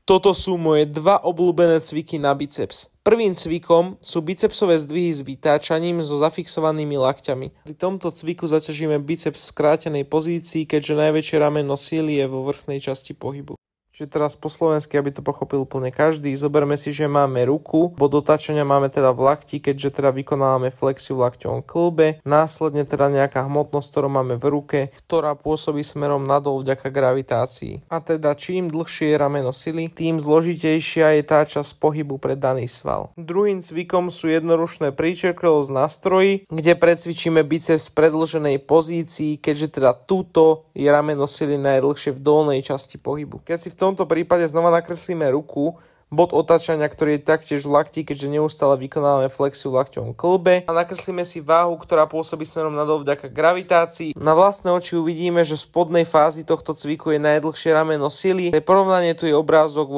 Toto sú moje dva obľúbené cviky na biceps. Prvým cvikom sú bicepsové zdvihy s vytáčaním so zafixovanými lakťami. Pri tomto cviku zaťažíme biceps v skrátenej pozícii, keďže najväčšie rameno síly je vo vrchnej časti pohybu. Čiže teraz po slovensky, aby to pochopil úplne každý, zoberme si, že máme ruku, bod otáčania máme teda v lakti, keďže teda vykonávame flexiu v lakťovom klbe, následne teda nejaká hmotnosť, ktorú máme v ruke, ktorá pôsobí smerom nadol vďaka gravitácii. A teda čím dlhšie je rameno sily, tým zložitejšia je tá časť pohybu pre daný sval. Druhým cvikom sú jednoručné preacher curls na stroji, kde precvičíme biceps v predĺženej pozícii, keďže teda túto je rameno sily najdlhšie v dolnej časti pohybu. Keď si v tomto prípade znova nakreslíme ruku, bod otáčania, ktorý je taktiež v lakti, keďže neustále vykonávame flexiu v lakťovom klbe, a nakreslíme si váhu, ktorá pôsobí smerom nadol vďaka gravitácii. Na vlastné oči uvidíme, že v spodnej fázi tohto cviku je najdlhšie rameno sily. Pre porovnanie tu je obrázok